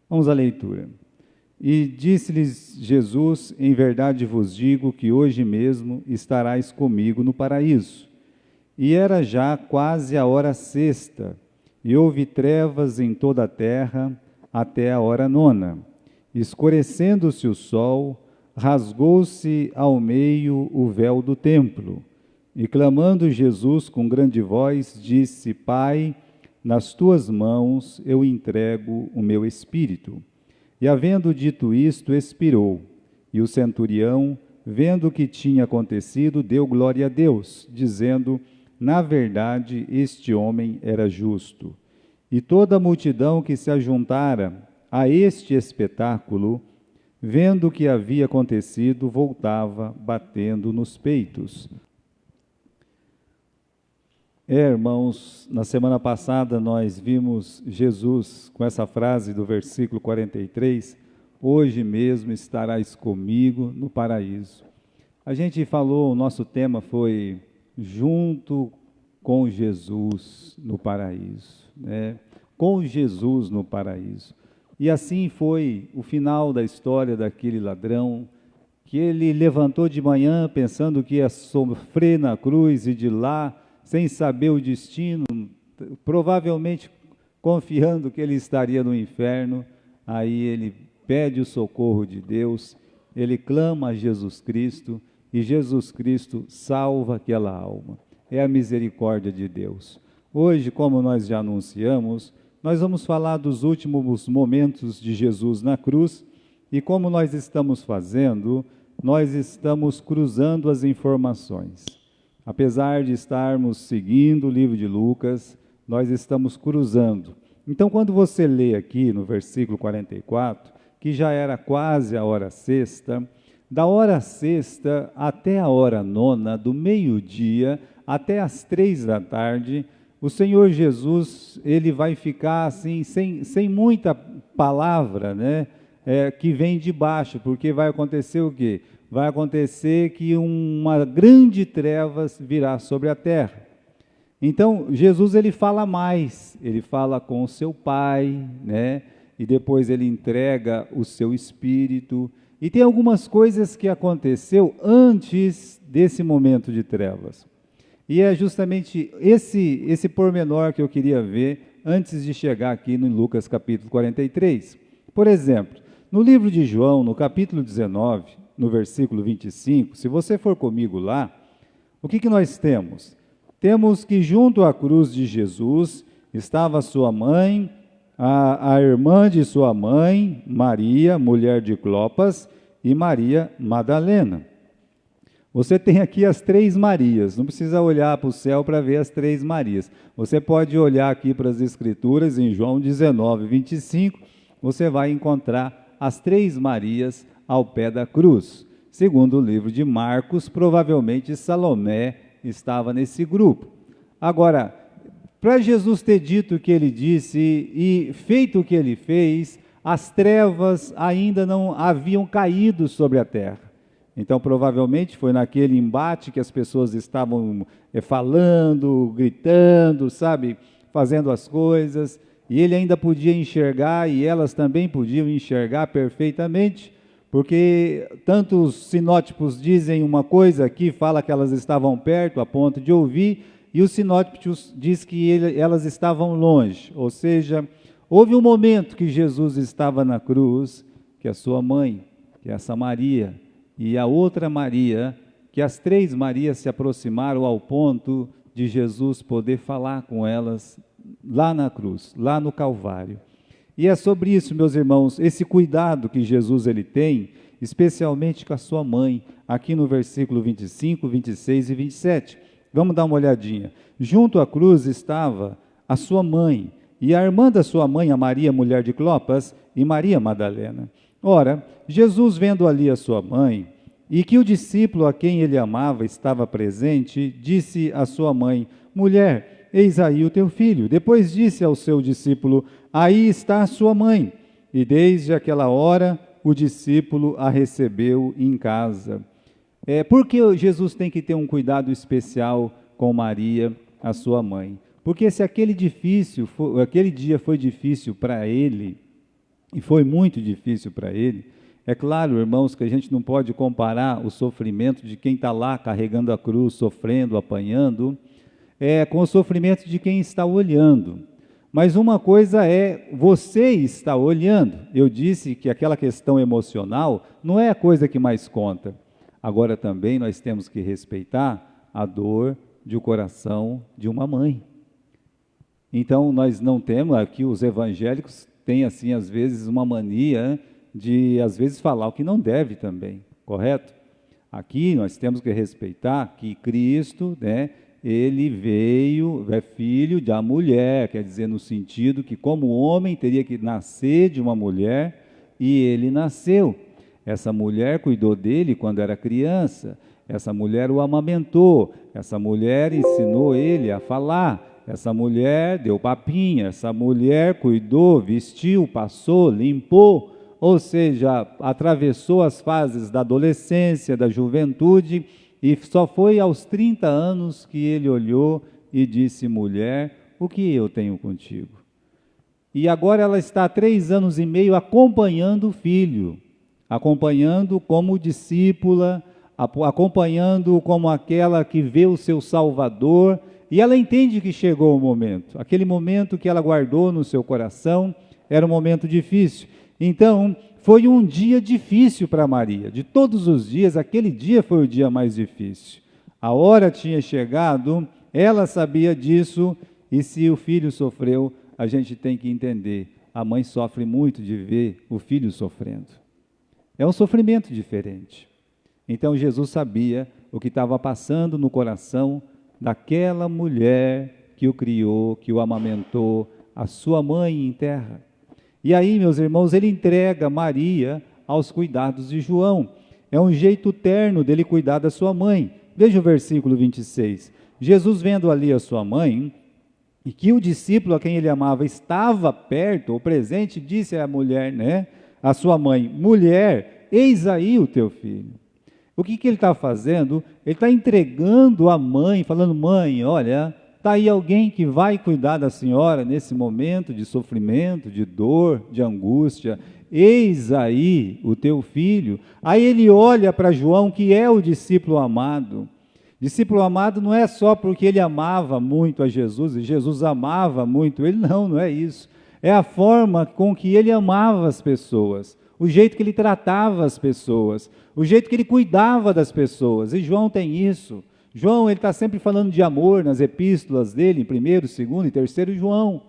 Vamos à leitura. E disse-lhes Jesus: em verdade vos digo que hoje mesmo estarás comigo no paraíso. E era já quase a hora sexta, e houve trevas em toda a terra até a hora nona. Escurecendo-se o sol, rasgou-se ao meio o véu do templo. E clamando Jesus com grande voz, disse: Pai, nas tuas mãos eu entrego o meu espírito. E havendo dito isto, expirou. E o centurião, vendo o que tinha acontecido, deu glória a Deus, dizendo: na verdade, este homem era justo. E toda a multidão que se ajuntara a este espetáculo, vendo o que havia acontecido, voltava batendo nos peitos. Irmãos, na semana passada nós vimos Jesus com essa frase do versículo 43, hoje mesmo estarás comigo no paraíso. A gente falou, o nosso tema foi junto com Jesus no paraíso, né? Com Jesus no paraíso. E assim foi o final da história daquele ladrão, que ele levantou de manhã pensando que ia sofrer na cruz e de lá, sem saber o destino, provavelmente confiando que ele estaria no inferno, aí ele pede o socorro de Deus, ele clama a Jesus Cristo, e Jesus Cristo salva aquela alma. É a misericórdia de Deus. Hoje, como nós já anunciamos, nós vamos falar dos últimos momentos de Jesus na cruz, e como nós estamos fazendo, nós estamos cruzando as informações. Apesar de estarmos seguindo o livro de Lucas, nós estamos cruzando. Então, quando você lê aqui no versículo 44, que já era quase a hora sexta, da hora sexta até a hora nona, do meio-dia até as 3 da tarde, o Senhor Jesus, ele vai ficar assim, sem muita palavra, né? Que vem de baixo, porque vai acontecer o quê? Vai acontecer que uma grande trevas virá sobre a terra. Então, Jesus, ele fala mais, ele fala com o seu Pai, né? E depois ele entrega o seu Espírito. E tem algumas coisas que aconteceu antes desse momento de trevas. E é justamente esse pormenor que eu queria ver antes de chegar aqui no Lucas capítulo 43. Por exemplo, no livro de João, no capítulo 19, no versículo 25, se você for comigo lá, o que nós temos? Temos que junto à cruz de Jesus estava sua mãe, a irmã de sua mãe, Maria, mulher de Clopas, e Maria Madalena. Você tem aqui as 3 Marias, não precisa olhar para o céu para ver as 3 Marias. Você pode olhar aqui para as Escrituras, em João 19, 25, você vai encontrar as 3 Marias ao pé da cruz. Segundo o livro de Marcos, provavelmente Salomé estava nesse grupo. Agora, para Jesus ter dito o que ele disse e feito o que ele fez, as trevas ainda não haviam caído sobre a terra. Então, provavelmente, foi naquele embate que as pessoas estavam falando, gritando, sabe, fazendo as coisas, e ele ainda podia enxergar, e elas também podiam enxergar perfeitamente, porque tantos sinótipos dizem uma coisa aqui, fala que elas estavam perto, a ponto de ouvir, e os sinótipos diz que elas estavam longe, ou seja, houve um momento que Jesus estava na cruz, que a sua mãe, que é essa Maria, e a outra Maria, que as 3 Marias se aproximaram ao ponto de Jesus poder falar com elas lá na cruz, lá no Calvário. E é sobre isso, meus irmãos, esse cuidado que Jesus ele tem, especialmente com a sua mãe, aqui no versículo 25, 26 e 27. Vamos dar uma olhadinha. Junto à cruz estava a sua mãe, e a irmã da sua mãe, a Maria, mulher de Clopas, e Maria Madalena. Ora, Jesus vendo ali a sua mãe, e que o discípulo a quem ele amava estava presente, disse à sua mãe: mulher, eis aí o teu filho. Depois disse ao seu discípulo: aí está a sua mãe. E desde aquela hora, o discípulo a recebeu em casa. Por que Jesus tem que ter um cuidado especial com Maria, a sua mãe? Porque se aquele dia foi difícil para ele, e foi muito difícil para ele. É claro, irmãos, que a gente não pode comparar o sofrimento de quem está lá carregando a cruz, sofrendo, apanhando, com o sofrimento de quem está olhando. Mas uma coisa é você estar olhando. Eu disse que aquela questão emocional não é a coisa que mais conta. Agora também nós temos que respeitar a dor de um coração de uma mãe. Então nós não temos, aqui os evangélicos têm assim às vezes uma mania de às vezes falar o que não deve também, correto? Aqui nós temos que respeitar que Cristo, né, ele veio, é filho da mulher, quer dizer, no sentido que como homem teria que nascer de uma mulher, e ele nasceu. Essa mulher cuidou dele quando era criança, essa mulher o amamentou, essa mulher ensinou ele a falar, essa mulher deu papinha, essa mulher cuidou, vestiu, passou, limpou, ou seja, atravessou as fases da adolescência, da juventude, e só foi aos 30 anos que ele olhou e disse: mulher, o que eu tenho contigo? E agora ela está há 3 anos e meio acompanhando o filho, acompanhando como discípula, acompanhando como aquela que vê o seu Salvador, e ela entende que chegou o momento, aquele momento que ela guardou no seu coração, era um momento difícil. Então, foi um dia difícil para Maria. De todos os dias, aquele dia foi o dia mais difícil. A hora tinha chegado, ela sabia disso, e se o filho sofreu, a gente tem que entender. A mãe sofre muito de ver o filho sofrendo. É um sofrimento diferente. Então, Jesus sabia o que estava passando no coração daquela mulher que o criou, que o amamentou, a sua mãe em terra. E aí, meus irmãos, ele entrega Maria aos cuidados de João. É um jeito terno dele cuidar da sua mãe. Veja o versículo 26. Jesus, vendo ali a sua mãe, e que o discípulo a quem ele amava estava perto, ou presente, disse à mulher, né, a sua mãe: mulher, eis aí o teu filho. O que ele está fazendo? Ele está entregando a mãe, falando: mãe, olha, está aí alguém que vai cuidar da senhora nesse momento de sofrimento, de dor, de angústia. Eis aí o teu filho. Aí ele olha para João, que é o discípulo amado. Discípulo amado não é só porque ele amava muito a Jesus, e Jesus amava muito ele, não é isso. É a forma com que ele amava as pessoas, o jeito que ele tratava as pessoas, o jeito que ele cuidava das pessoas. E João tem isso. João, ele está sempre falando de amor nas epístolas dele, em 1º, 2º e 3º João.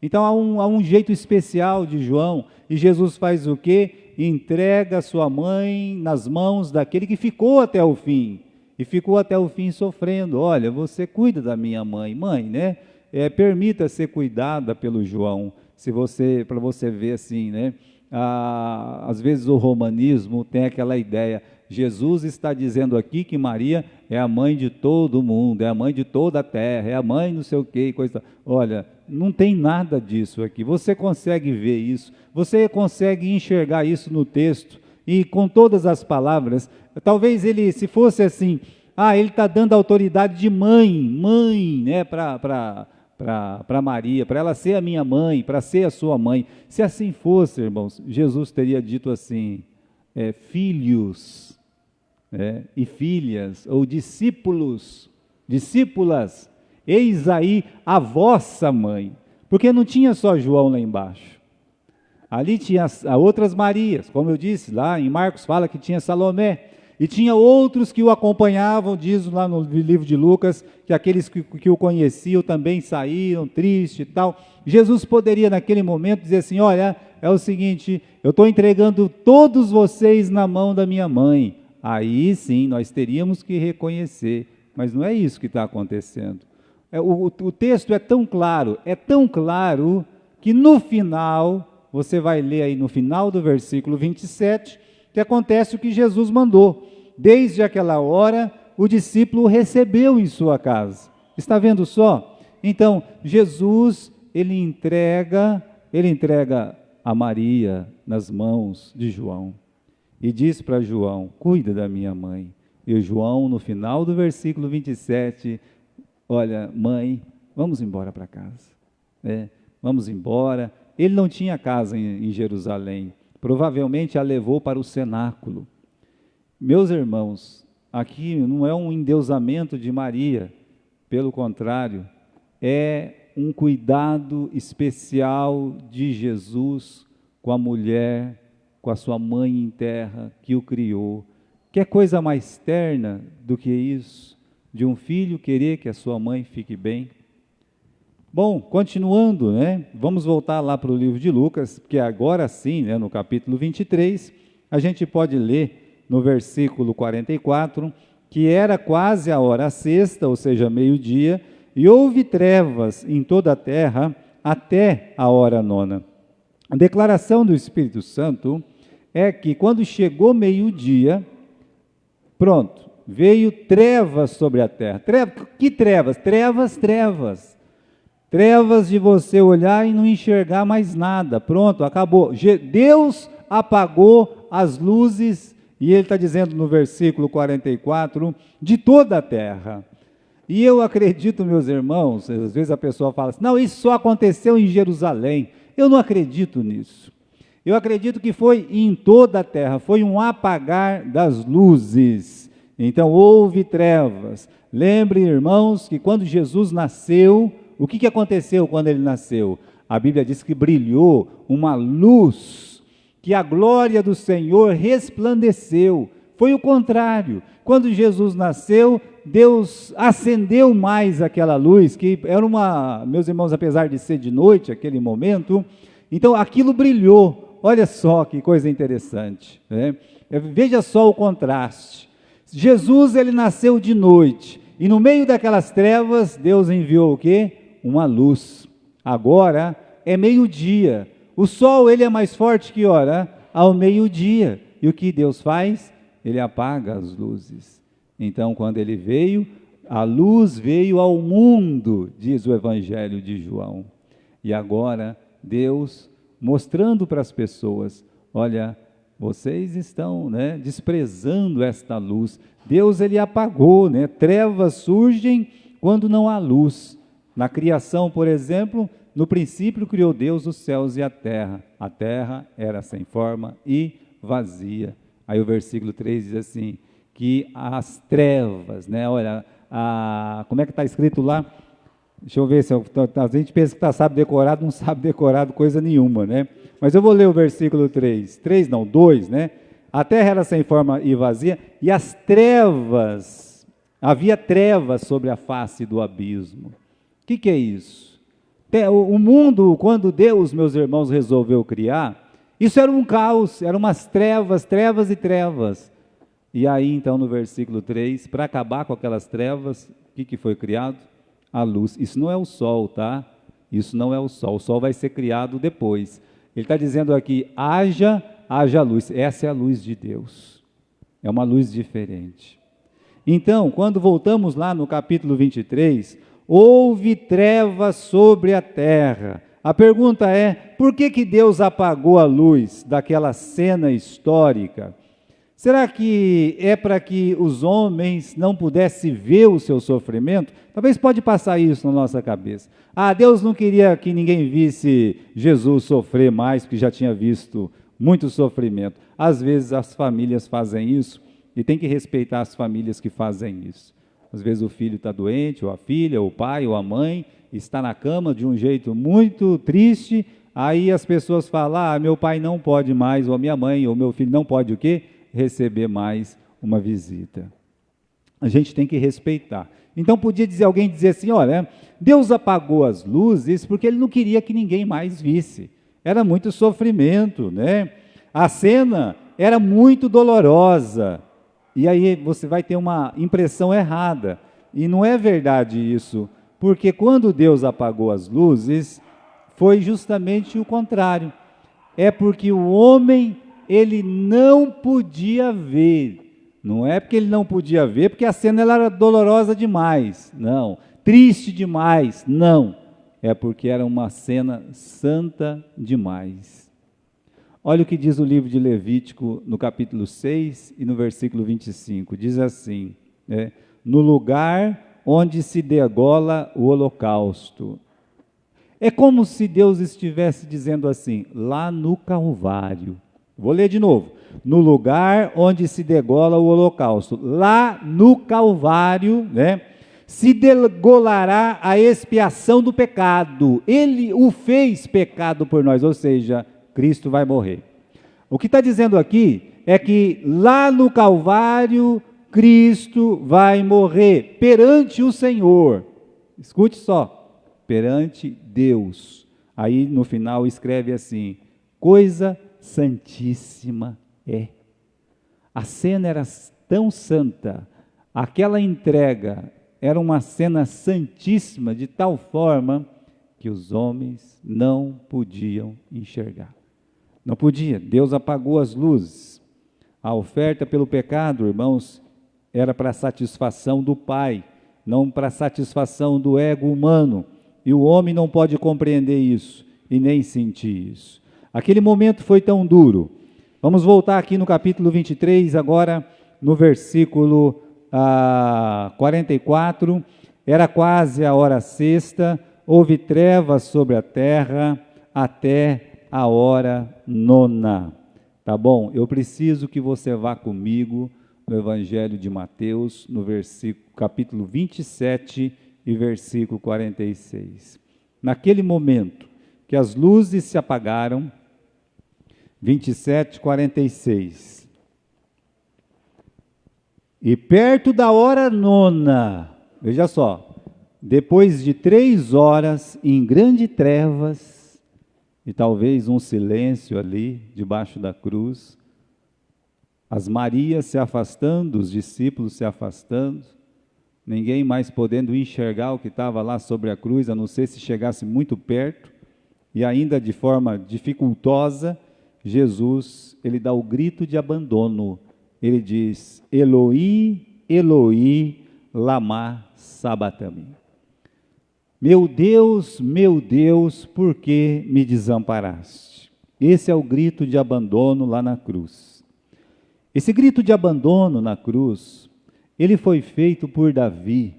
Então há um jeito especial de João, e Jesus faz o quê? Entrega sua mãe nas mãos daquele que ficou até o fim, e ficou até o fim sofrendo. Olha, você cuida da minha mãe, né? Permita ser cuidada pelo João, para você ver assim, né? Às vezes o romanismo tem aquela ideia, Jesus está dizendo aqui que Maria é a mãe de todo mundo, é a mãe de toda a terra, é a mãe não sei o que, coisa. Olha, não tem nada disso aqui. Você consegue ver isso, você consegue enxergar isso no texto, e com todas as palavras. Talvez ele, se fosse assim, ele está dando autoridade de mãe, né, para Maria, para ela ser a minha mãe, para ser a sua mãe. Se assim fosse, irmãos, Jesus teria dito assim, filhos, e filhas, ou discípulos, discípulas, eis aí a vossa mãe, porque não tinha só João lá embaixo, ali tinha outras Marias, como eu disse, lá em Marcos fala que tinha Salomé, e tinha outros que o acompanhavam, diz lá no livro de Lucas, que aqueles que o conheciam também saíram tristes e tal. Jesus poderia naquele momento dizer assim, olha, é o seguinte, eu estou entregando todos vocês na mão da minha mãe. Aí sim, nós teríamos que reconhecer, mas não é isso que está acontecendo. O texto é tão claro, que no final, você vai ler aí no final do versículo 27, que acontece o que Jesus mandou. Desde aquela hora, o discípulo recebeu em sua casa. Está vendo só? Então, Jesus, ele entrega a Maria nas mãos de João. E diz para João, cuida da minha mãe. E o João, no final do versículo 27, olha, mãe, vamos embora para casa. Vamos embora. Ele não tinha casa em Jerusalém, provavelmente a levou para o cenáculo. Meus irmãos, aqui não é um endeusamento de Maria, pelo contrário, é um cuidado especial de Jesus com a mulher, com a sua mãe em terra que o criou. Que coisa mais terna do que isso, de um filho querer que a sua mãe fique bem? Bom, continuando, né? Vamos voltar lá para o livro de Lucas, porque agora sim, né, no capítulo 23, a gente pode ler no versículo 44, que era quase a hora sexta, ou seja, meio-dia, e houve trevas em toda a terra até a hora nona. A declaração do Espírito Santo é que quando chegou meio-dia, pronto, veio trevas sobre a terra. Que trevas? Trevas. Trevas de você olhar e não enxergar mais nada. Pronto, acabou. Deus apagou as luzes, e ele está dizendo no versículo 44, de toda a terra. E eu acredito, meus irmãos, às vezes a pessoa fala assim, não, isso só aconteceu em Jerusalém. Eu não acredito nisso. Eu acredito que foi em toda a terra, foi um apagar das luzes. Então houve trevas. Lembrem, irmãos, que quando Jesus nasceu, o que aconteceu quando ele nasceu? A Bíblia diz que brilhou uma luz, que a glória do Senhor resplandeceu. Foi o contrário. Quando Jesus nasceu, Deus acendeu mais aquela luz, que era meus irmãos, apesar de ser de noite, aquele momento, então aquilo brilhou. Olha só que coisa interessante, né? Veja só o contraste. Jesus, ele nasceu de noite, e no meio daquelas trevas, Deus enviou o quê? Uma luz. Agora é meio-dia. O sol, ele é mais forte que hora? Ao meio-dia. E o que Deus faz? Ele apaga as luzes. Então, quando ele veio, a luz veio ao mundo, diz o Evangelho de João. E agora, Deus mostrando para as pessoas, olha, vocês estão, né, desprezando esta luz. Deus, ele apagou, né? Trevas surgem quando não há luz. Na criação, por exemplo, no princípio criou Deus os céus e a terra. A terra era sem forma e vazia. Aí o versículo 3 diz assim, que as trevas, né? Olha, como é que está escrito lá? Deixa eu ver, a gente pensa que sabe decorado, não sabe decorado coisa nenhuma, né? Mas eu vou ler o versículo 2, né? A terra era sem forma e vazia, e as trevas, havia trevas sobre a face do abismo. O que é isso? O mundo, quando Deus, meus irmãos, resolveu criar, isso era um caos, eram umas trevas e trevas. E aí, então, no versículo 3, para acabar com aquelas trevas, o que foi criado? A luz. Isso não é o sol, tá? Isso não é o sol vai ser criado depois. Ele está dizendo aqui, haja luz. Essa é a luz de Deus. É uma luz diferente. Então, quando voltamos lá no capítulo 23, houve trevas sobre a terra. A pergunta é, por que Deus apagou a luz daquela cena histórica? Será que é para que os homens não pudessem ver o seu sofrimento? Talvez pode passar isso na nossa cabeça. Deus não queria que ninguém visse Jesus sofrer mais, porque já tinha visto muito sofrimento. Às vezes as famílias fazem isso, e tem que respeitar as famílias que fazem isso. Às vezes o filho está doente, ou a filha, ou o pai, ou a mãe, está na cama de um jeito muito triste, aí as pessoas falam, meu pai não pode mais, ou a minha mãe, ou meu filho não pode o quê? Receber mais uma visita. A gente tem que respeitar. Então podia alguém dizer assim, olha, Deus apagou as luzes porque ele não queria que ninguém mais visse. Era muito sofrimento, né? A cena era muito dolorosa. E aí você vai ter uma impressão errada. E não é verdade isso, porque quando Deus apagou as luzes, foi justamente o contrário. É porque o homem, ele não podia ver. Não é porque ele não podia ver, porque a cena ela era dolorosa demais. Não. Triste demais. Não. É porque era uma cena santa demais. Olha o que diz o livro de Levítico, no capítulo 6 e no versículo 25. Diz assim, no lugar onde se degola o holocausto. É como se Deus estivesse dizendo assim, lá no Calvário. Vou ler de novo. No lugar onde se degola o holocausto, lá no Calvário, né, se degolará a expiação do pecado. Ele o fez pecado por nós, ou seja, Cristo vai morrer. O que está dizendo aqui é que lá no Calvário, Cristo vai morrer perante o Senhor. Escute só, perante Deus. Aí no final escreve assim, coisa santíssima é. A cena era tão santa, aquela entrega era uma cena santíssima, de tal forma que os homens não podiam enxergar. Não podia, Deus apagou as luzes. A oferta pelo pecado, irmãos, era para a satisfação do Pai, não para a satisfação do ego humano. E o homem não pode compreender isso e nem sentir isso. Aquele momento foi tão duro. Vamos voltar aqui no capítulo 23, agora no versículo 44. Era quase a hora sexta, houve trevas sobre a terra até a hora nona. Tá bom? Eu preciso que você vá comigo no Evangelho de Mateus, no capítulo 27 e versículo 46. Naquele momento que as luzes se apagaram, 27, 46. E perto da hora nona, veja só, depois de 3 horas em grande trevas, e talvez um silêncio ali, debaixo da cruz, as Marias se afastando, os discípulos se afastando, ninguém mais podendo enxergar o que estava lá sobre a cruz, a não ser se chegasse muito perto, e ainda de forma dificultosa, Jesus, ele dá o grito de abandono, ele diz, Eloi, Eloi, lama sabachthani. Meu Deus, por que me desamparaste? Esse é o grito de abandono lá na cruz. Esse grito de abandono na cruz, ele foi feito por Davi.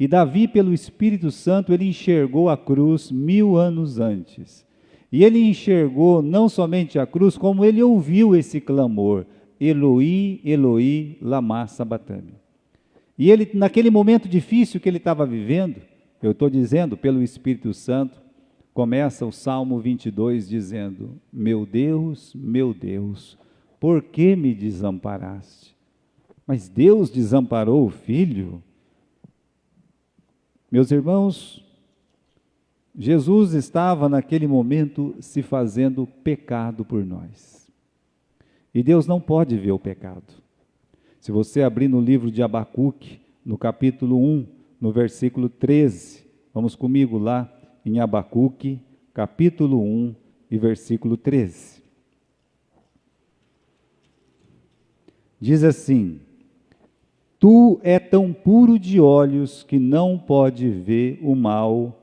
E Davi, pelo Espírito Santo, ele enxergou a cruz 1000 anos antes. E ele enxergou não somente a cruz, como ele ouviu esse clamor, Eloi, Eloi, lama sabachthani. E ele, naquele momento difícil que ele estava vivendo, eu estou dizendo, pelo Espírito Santo, começa o Salmo 22 dizendo, meu Deus, por que me desamparaste? Mas Deus desamparou o Filho? Meus irmãos, Jesus estava naquele momento se fazendo pecado por nós. E Deus não pode ver o pecado. Se você abrir no livro de Abacuque, no capítulo 1, no versículo 13, vamos comigo lá em Abacuque, capítulo 1 e versículo 13. Diz assim, tu é tão puro de olhos que não pode ver o mal,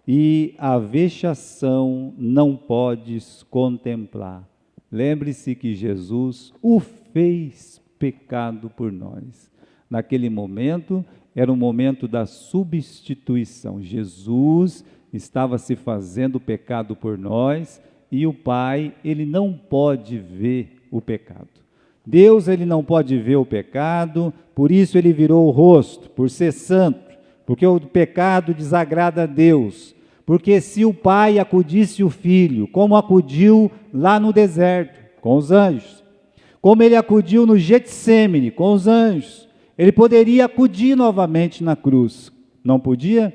e a vexação não podes contemplar. Lembre-se que Jesus o fez pecado por nós. Naquele momento, era o momento da substituição. Jesus estava se fazendo pecado por nós e o Pai, ele não pode ver o pecado. Deus, ele não pode ver o pecado, por isso ele virou o rosto, por ser santo, porque o pecado desagrada a Deus. Porque se o Pai acudisse o Filho, como acudiu lá no deserto, com os anjos, como ele acudiu no Getsêmani, com os anjos, ele poderia acudir novamente na cruz, não podia?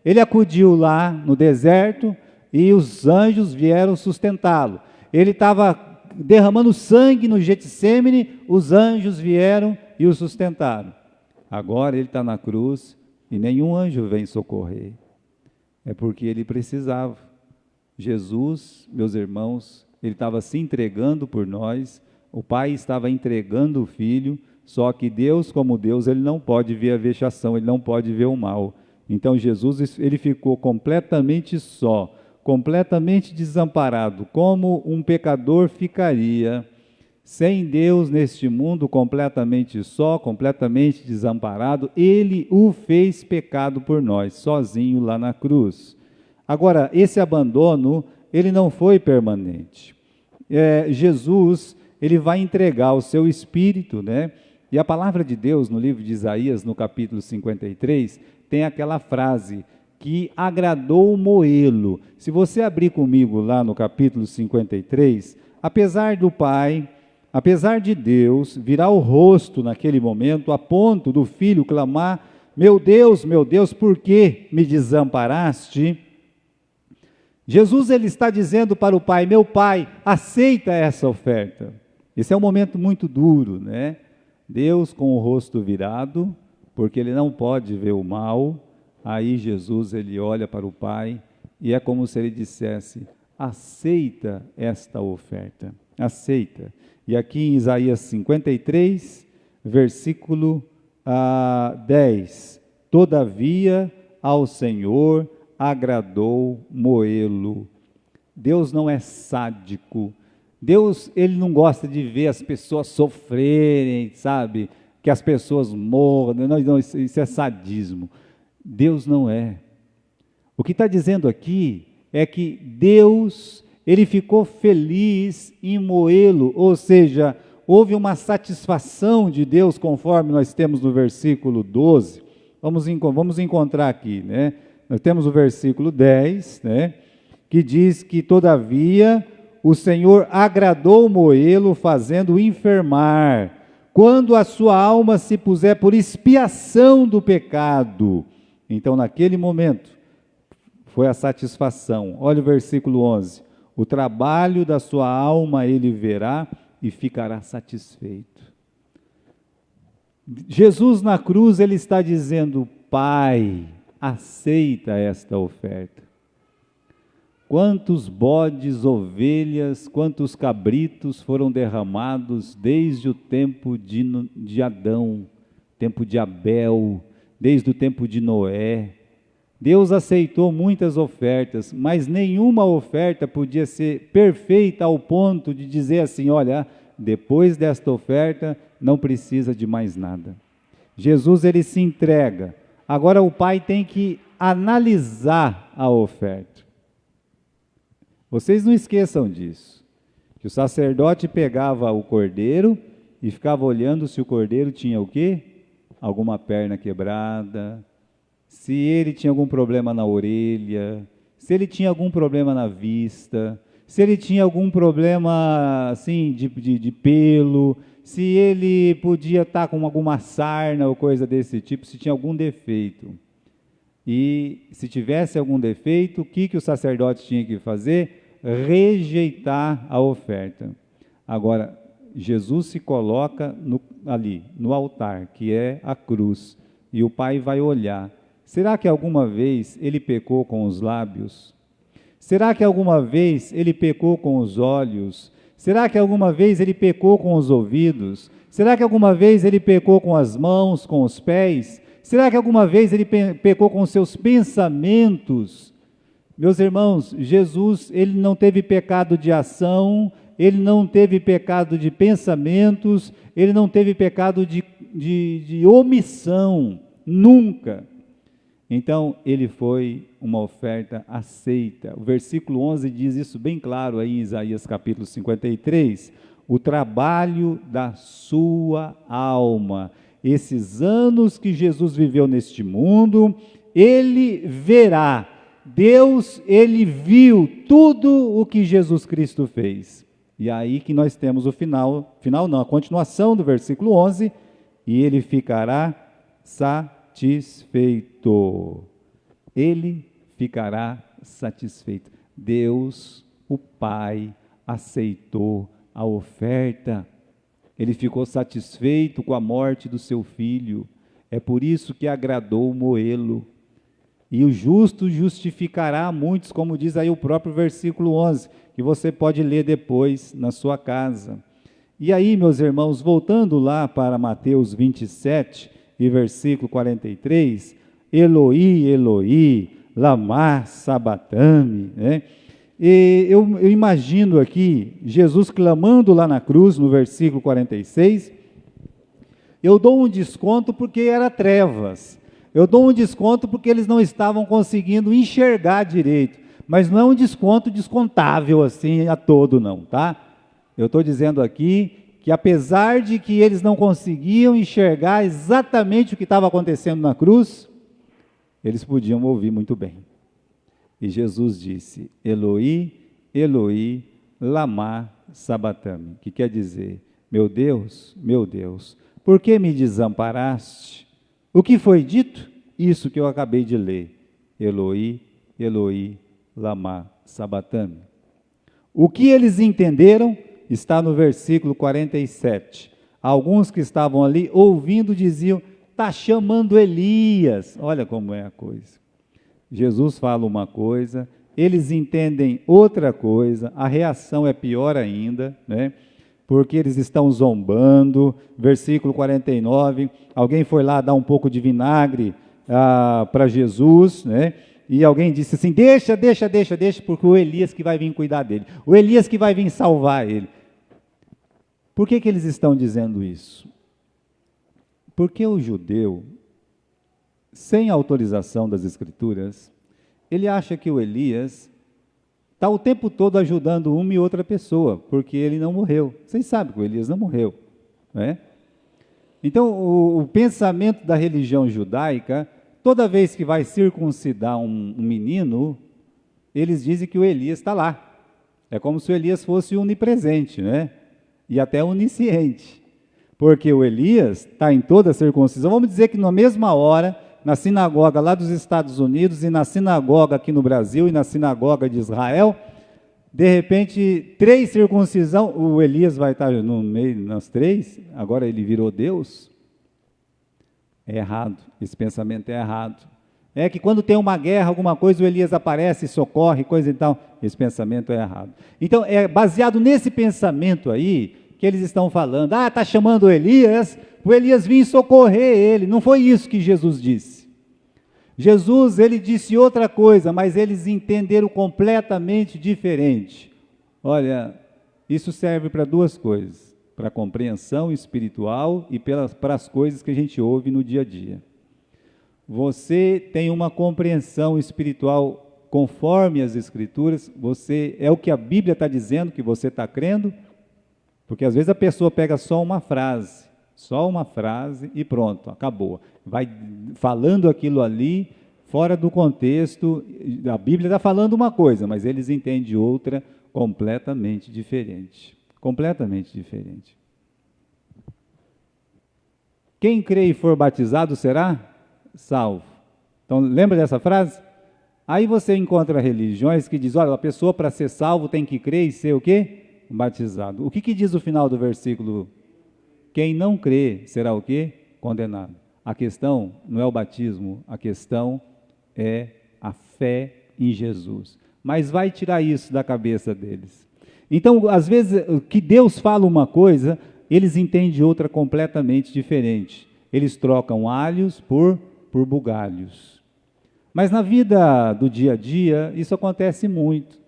Ele acudiu lá no deserto e os anjos vieram sustentá-lo. Ele estava derramando sangue no Getsêmani, os anjos vieram e o sustentaram. Agora ele está na cruz e nenhum anjo vem socorrer. É porque ele precisava. Jesus, meus irmãos, ele estava se entregando por nós, o Pai estava entregando o Filho, só que Deus, como Deus, ele não pode ver a vexação, ele não pode ver o mal. Então Jesus, ele ficou completamente só, completamente desamparado, como um pecador ficaria sem Deus neste mundo, completamente só, completamente desamparado. Ele o fez pecado por nós, sozinho lá na cruz. Agora, esse abandono, ele não foi permanente. Jesus, ele vai entregar o seu espírito, né? E a palavra de Deus, no livro de Isaías, no capítulo 53, tem aquela frase, que agradou moê-lo. Se você abrir comigo lá no capítulo 53, apesar do Pai, apesar de Deus, virar o rosto naquele momento, a ponto do filho clamar, meu Deus, por que me desamparaste? Jesus, ele está dizendo para o Pai, meu Pai, aceita essa oferta. Esse é um momento muito duro, né? Deus com o rosto virado, porque ele não pode ver o mal. Aí Jesus, ele olha para o Pai e é como se ele dissesse, aceita esta oferta, aceita. E aqui em Isaías 53, versículo 10, todavia ao Senhor agradou moê-lo. Deus não é sádico, Deus, ele não gosta de ver as pessoas sofrerem, sabe, que as pessoas morram, não, isso é sadismo. Deus não é. O que está dizendo aqui é que Deus, ele ficou feliz em moê-lo, ou seja, houve uma satisfação de Deus, conforme nós temos no versículo 12. Vamos encontrar aqui, né? Nós temos o versículo 10, né? Que diz que, todavia, o Senhor agradou moê-lo, fazendo enfermar, quando a sua alma se puser por expiação do pecado. Então, naquele momento, foi a satisfação. Olha o versículo 11. O trabalho da sua alma ele verá e ficará satisfeito. Jesus na cruz, ele está dizendo, Pai, aceita esta oferta. Quantos bodes, ovelhas, quantos cabritos foram derramados desde o tempo de Adão, tempo de Abel, desde o tempo de Noé. Deus aceitou muitas ofertas, mas nenhuma oferta podia ser perfeita ao ponto de dizer assim, olha, depois desta oferta não precisa de mais nada. Jesus, ele se entrega. Agora o Pai tem que analisar a oferta. Vocês não esqueçam disso, que o sacerdote pegava o cordeiro e ficava olhando se o cordeiro tinha o quê? Alguma perna quebrada, se ele tinha algum problema na orelha, se ele tinha algum problema na vista, se ele tinha algum problema assim de pelo, se ele podia estar com alguma sarna ou coisa desse tipo, se tinha algum defeito. E se tivesse algum defeito, o que o sacerdote tinha que fazer? Rejeitar a oferta. Agora, Jesus se coloca ali, no altar, que é a cruz, e o Pai vai olhar. Será que alguma vez ele pecou com os lábios? Será que alguma vez ele pecou com os olhos? Será que alguma vez ele pecou com os ouvidos? Será que alguma vez ele pecou com as mãos, com os pés? Será que alguma vez ele pecou com os seus pensamentos? Meus irmãos, Jesus, ele não teve pecado de ação, ele não teve pecado de pensamentos, ele não teve pecado de omissão, nunca. Então, ele foi uma oferta aceita. O versículo 11 diz isso bem claro aí em Isaías capítulo 53, o trabalho da sua alma. Esses anos que Jesus viveu neste mundo, ele verá. Deus, ele viu tudo o que Jesus Cristo fez. E aí que nós temos o a continuação do versículo 11, e ele ficará satisfeito. Ele ficará satisfeito. Deus, o Pai, aceitou a oferta. Ele ficou satisfeito com a morte do seu filho. É por isso que agradou moê-lo. E o justo justificará muitos, como diz aí o próprio versículo 11, que você pode ler depois na sua casa. E aí, meus irmãos, voltando lá para Mateus 27 e versículo 43, Eloi, Eloi, lama sabatani, né? E eu imagino aqui Jesus clamando lá na cruz, no versículo 46, eu dou um desconto porque era trevas. Eu dou um desconto porque eles não estavam conseguindo enxergar direito, mas não é um desconto descontável assim a todo não, tá? Eu estou dizendo aqui que apesar de que eles não conseguiam enxergar exatamente o que estava acontecendo na cruz, eles podiam ouvir muito bem. E Jesus disse, Eloi, Eloi, lama sabachthani, que quer dizer, meu Deus, por que me desamparaste? O que foi dito? Isso que eu acabei de ler, Eloi, Eloi, lama sabachthani. O que eles entenderam está no versículo 47. Alguns que estavam ali ouvindo diziam, está chamando Elias. Olha como é a coisa. Jesus fala uma coisa, eles entendem outra coisa, a reação é pior ainda, né? Porque eles estão zombando. Versículo 49, alguém foi lá dar um pouco de vinagre para Jesus, né? E alguém disse assim, deixa, porque o Elias que vai vir cuidar dele, o Elias que vai vir salvar ele. Por que eles estão dizendo isso? Porque o judeu, sem autorização das Escrituras, ele acha que o Elias está o tempo todo ajudando uma e outra pessoa, porque ele não morreu. Vocês sabem que o Elias não morreu, né? Então, o pensamento da religião judaica, toda vez que vai circuncidar um menino, eles dizem que o Elias está lá. É como se o Elias fosse onipresente, né? E até onisciente. Porque o Elias está em toda a circuncisão. Vamos dizer que na mesma hora, na sinagoga lá dos Estados Unidos e na sinagoga aqui no Brasil e na sinagoga de Israel, de repente, 3 circuncisão, o Elias vai estar no meio nas 3, agora ele virou Deus? É errado, esse pensamento é errado. É que quando tem uma guerra, alguma coisa, o Elias aparece, socorre, coisa e tal. Esse pensamento é errado. Então, é baseado nesse pensamento aí, que eles estão falando, está chamando o Elias vir socorrer ele. Não foi isso que Jesus disse. Jesus, ele disse outra coisa, mas eles entenderam completamente diferente. Olha, isso serve para 2 coisas, para a compreensão espiritual e para as coisas que a gente ouve no dia a dia. Você tem uma compreensão espiritual conforme as Escrituras, você é o que a Bíblia está dizendo, que você está crendo, porque às vezes a pessoa pega só uma frase e pronto, acabou. Vai falando aquilo ali, fora do contexto, a Bíblia está falando uma coisa, mas eles entendem outra completamente diferente. Completamente diferente. Quem crê e for batizado será salvo. Então, lembra dessa frase? Aí você encontra religiões que dizem, olha, a pessoa para ser salvo tem que crer e ser o quê? Batizado. O que diz o final do versículo? Quem não crê será o quê? Condenado. A questão não é o batismo, a questão é a fé em Jesus. Mas vai tirar isso da cabeça deles. Então, às vezes, que Deus fala uma coisa, eles entendem outra completamente diferente. Eles trocam alhos por bugalhos. Mas na vida do dia a dia, isso acontece muito.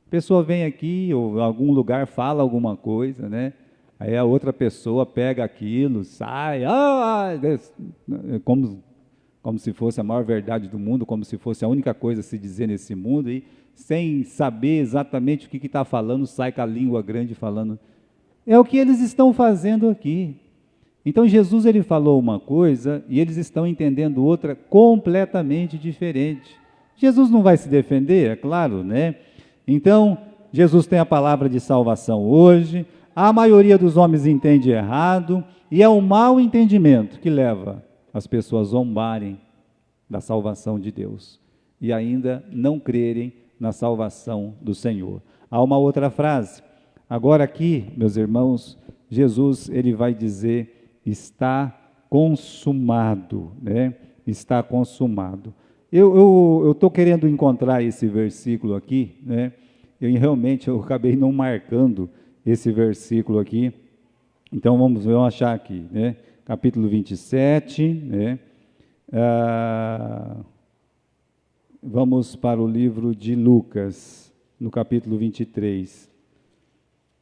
A pessoa vem aqui, ou em algum lugar fala alguma coisa, né? Aí a outra pessoa pega aquilo, sai, como se fosse a maior verdade do mundo, como se fosse a única coisa a se dizer nesse mundo, e sem saber exatamente o que está falando, sai com a língua grande falando. É o que eles estão fazendo aqui. Então Jesus, ele falou uma coisa e eles estão entendendo outra completamente diferente. Jesus não vai se defender, é claro, né? Então, Jesus tem a palavra de salvação hoje, a maioria dos homens entende errado, e é o mau entendimento que leva as pessoas a zombarem da salvação de Deus, e ainda não crerem na salvação do Senhor. Há uma outra frase, agora aqui, meus irmãos, Jesus, ele vai dizer, está consumado, né? Está consumado. Eu estou querendo encontrar esse versículo aqui, né? Realmente eu acabei não marcando esse versículo aqui. Então vamos achar aqui, né? Capítulo 27, né? Vamos para o livro de Lucas, no capítulo 23.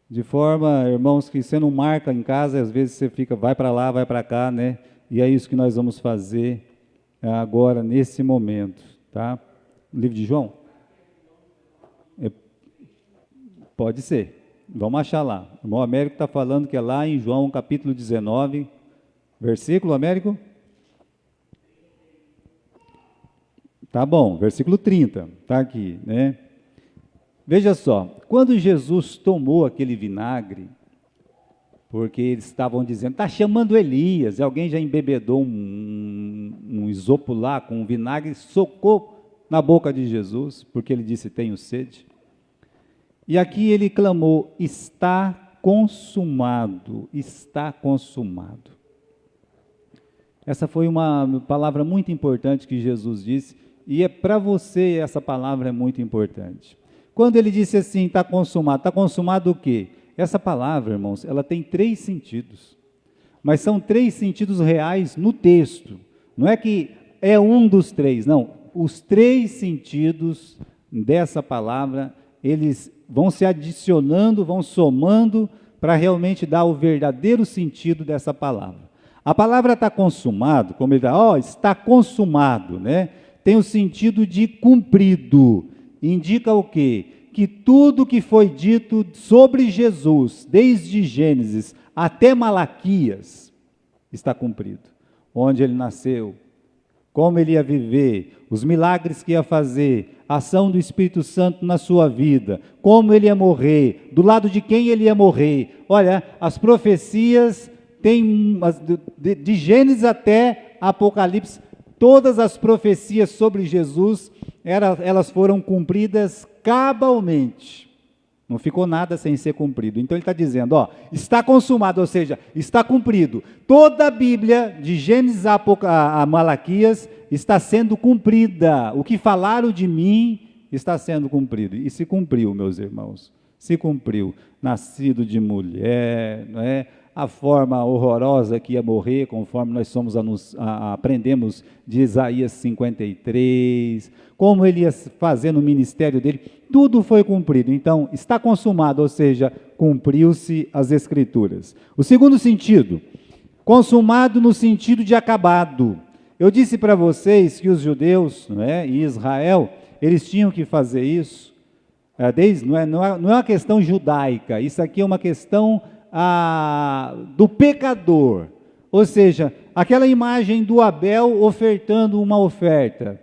De forma, irmãos, que você não marca em casa, às vezes você fica, vai para lá, vai para cá, né? E é isso que nós vamos fazer agora, nesse momento, tá? Livro de João? Pode ser. Vamos achar lá. O irmão Américo está falando que é lá em João, capítulo 19, versículo, Américo? Tá bom, versículo 30, tá aqui, né? Veja só, quando Jesus tomou aquele vinagre, porque eles estavam dizendo, está chamando Elias, alguém já embebedou um isopo lá com um vinagre, socou na boca de Jesus, porque ele disse, tenho sede. E aqui ele clamou, está consumado, está consumado. Essa foi uma palavra muito importante que Jesus disse, e para você essa palavra é muito importante. Quando ele disse assim, está consumado o quê? Essa palavra, irmãos, ela tem 3 sentidos, mas são 3 sentidos reais no texto, não é que é um dos 3, não, os 3 sentidos dessa palavra, eles vão se adicionando, vão somando, para realmente dar o verdadeiro sentido dessa palavra. A palavra está consumado, como ele está consumado, né? Tem o sentido de cumprido, indica o quê? Que tudo que foi dito sobre Jesus, desde Gênesis até Malaquias, está cumprido. Onde ele nasceu, como ele ia viver, os milagres que ia fazer, a ação do Espírito Santo na sua vida, como ele ia morrer, do lado de quem ele ia morrer. Olha, as profecias tem de Gênesis até Apocalipse, todas as profecias sobre Jesus, elas foram cumpridas cabalmente. Não ficou nada sem ser cumprido. Então ele está dizendo, está consumado, ou seja, está cumprido. Toda a Bíblia, de Gênesis a Malaquias, está sendo cumprida. O que falaram de mim está sendo cumprido. E se cumpriu, meus irmãos. Se cumpriu. Nascido de mulher, não é? A forma horrorosa que ia morrer, conforme nós aprendemos de Isaías 53, como ele ia fazer no ministério dele, tudo foi cumprido. Então, está consumado, ou seja, cumpriu-se as Escrituras. O segundo sentido, consumado no sentido de acabado. Eu disse para vocês que os judeus, não é, e Israel, eles tinham que fazer isso, não é uma questão judaica, isso aqui é uma questão do pecador, ou seja, aquela imagem do Abel ofertando uma oferta,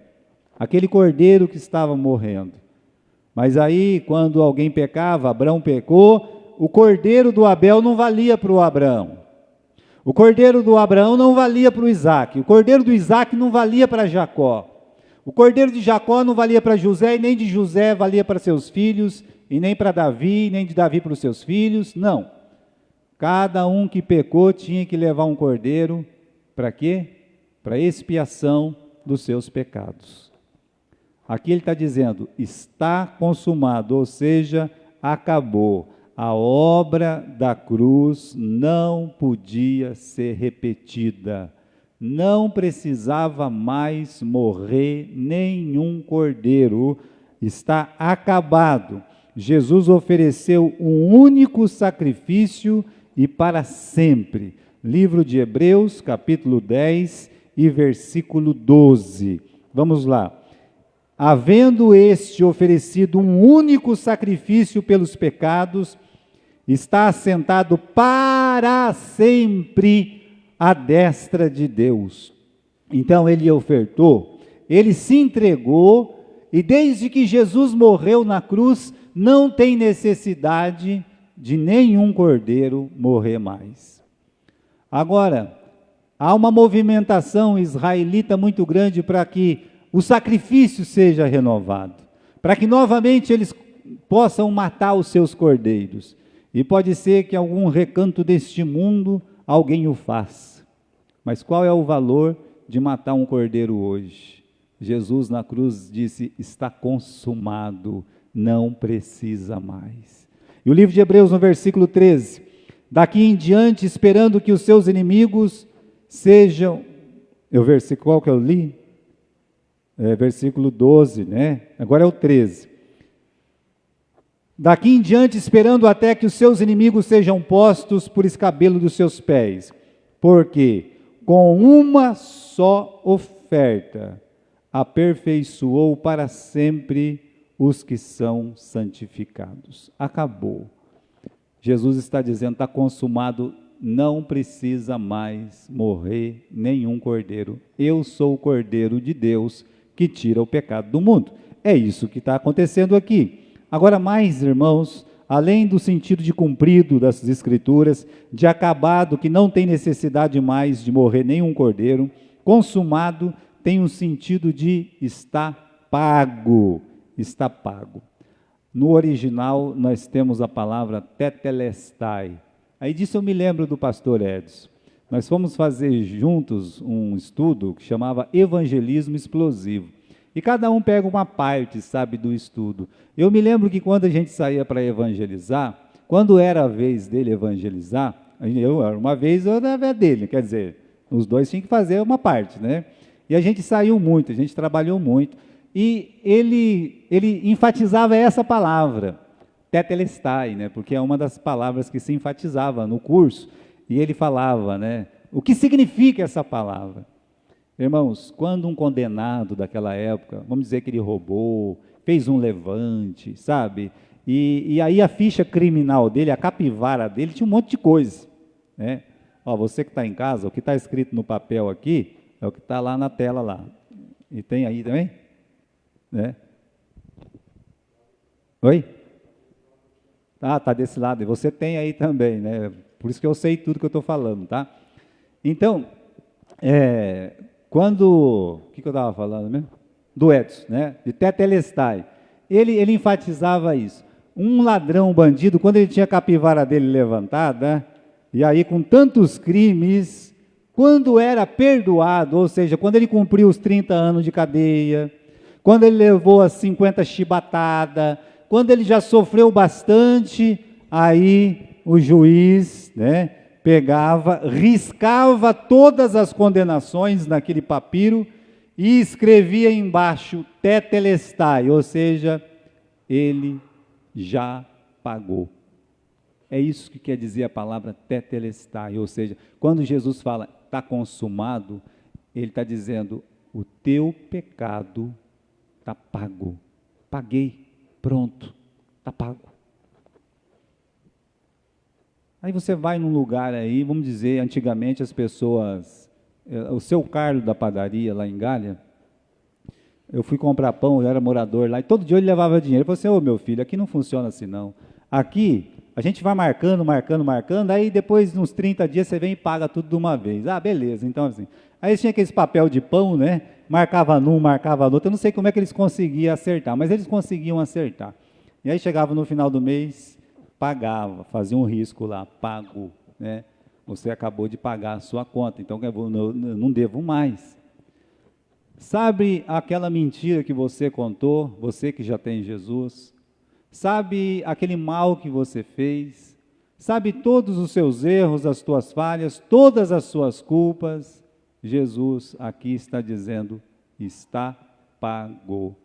aquele cordeiro que estava morrendo, mas aí quando alguém pecava, Abraão pecou, o cordeiro do Abel não valia para o Abraão, o cordeiro do Abraão não valia para o Isaac, o cordeiro do Isaac não valia para Jacó, o cordeiro de Jacó não valia para José, e nem de José valia para seus filhos, e nem para Davi, nem de Davi para os seus filhos, não. Cada um que pecou tinha que levar um cordeiro, para quê? Para expiação dos seus pecados. Aqui ele está dizendo, está consumado, ou seja, acabou. A obra da cruz não podia ser repetida. Não precisava mais morrer nenhum cordeiro. Está acabado. Jesus ofereceu um único sacrifício e para sempre. Livro de Hebreus, capítulo 10 e versículo 12. Vamos lá. Havendo este oferecido um único sacrifício pelos pecados, está assentado para sempre à destra de Deus. Então ele ofertou, ele se entregou, e desde que Jesus morreu na cruz, não tem necessidade de nenhum cordeiro morrer mais. Agora, há uma movimentação israelita muito grande para que o sacrifício seja renovado, para que novamente eles possam matar os seus cordeiros. E pode ser que em algum recanto deste mundo alguém o faça. Mas qual é o valor de matar um cordeiro hoje? Jesus na cruz disse, está consumado, não precisa mais. E o livro de Hebreus, no versículo 13, daqui em diante, esperando que os seus inimigos sejam... Qual que eu li? Versículo 12, né? Agora é o 13. Daqui em diante, esperando até que os seus inimigos sejam postos por escabelo dos seus pés. Porque com uma só oferta oferta aperfeiçoou para sempre os que são santificados. Acabou. Jesus está dizendo, está consumado, não precisa mais morrer nenhum cordeiro. Eu sou o Cordeiro de Deus que tira o pecado do mundo. É isso que está acontecendo aqui. Agora, mais irmãos, além do sentido de cumprido das Escrituras, de acabado, que não tem necessidade mais de morrer nenhum cordeiro, consumado tem um sentido de está pago, está pago. No original, nós temos a palavra tetelestai. Aí disso eu me lembro do pastor Edson. Nós fomos fazer juntos um estudo que chamava Evangelismo Explosivo. E cada um pega uma parte, sabe, do estudo. Eu me lembro que quando a gente saía para evangelizar, quando era a vez dele evangelizar, uma vez eu era a vez dele, quer dizer, os dois tinham que fazer uma parte, né? E a gente saiu muito, a gente trabalhou muito. E ele enfatizava essa palavra, tetelestai, né? Porque é uma das palavras que se enfatizava no curso. E ele falava, né? O que significa essa palavra? Irmãos, quando um condenado daquela época, vamos dizer que ele roubou, fez um levante, sabe? E aí a ficha criminal dele, a capivara dele, tinha um monte de coisa, né? Ó, você que está em casa, o que está escrito no papel aqui, é o que está lá na tela lá. E tem aí também? Né? Oi? Tá desse lado. E você tem aí também, né? Por isso que eu sei tudo que eu estou falando, tá? Então, o que eu estava falando mesmo? Do Edson, né? De tetelestai. Ele enfatizava isso. Um ladrão, um bandido, quando ele tinha a capivara dele levantada, e aí com tantos crimes, quando era perdoado, ou seja, quando ele cumpriu os 30 anos de cadeia, quando ele levou as 50 chibatadas, quando ele já sofreu bastante, aí o juiz, né, pegava, riscava todas as condenações naquele papiro e escrevia embaixo tetelestai, ou seja, ele já pagou. É isso que quer dizer a palavra tetelestai, ou seja, quando Jesus fala está consumado, ele está dizendo o teu pecado está pago, paguei, pronto, está pago. Aí você vai num lugar aí, vamos dizer, antigamente as pessoas, o seu Carlos da padaria lá em Galha, eu fui comprar pão, eu era morador lá, e todo dia ele levava dinheiro. Ele falou assim, ô meu filho, aqui não funciona assim não. Aqui, a gente vai marcando, aí depois, uns 30 dias, você vem e paga tudo de uma vez. Ah, beleza, então assim. Aí tinha aqueles papel de pão, né? Marcava num, marcava no outro, eu não sei como é que eles conseguiam acertar, mas eles conseguiam acertar. E aí chegava no final do mês, pagava, fazia um risco lá, pago, né? Você acabou de pagar a sua conta, então eu não devo mais. Sabe aquela mentira que você contou, você que já tem Jesus? Sabe aquele mal que você fez? Sabe todos os seus erros, as tuas falhas, todas as suas culpas? Jesus aqui está dizendo, está pago.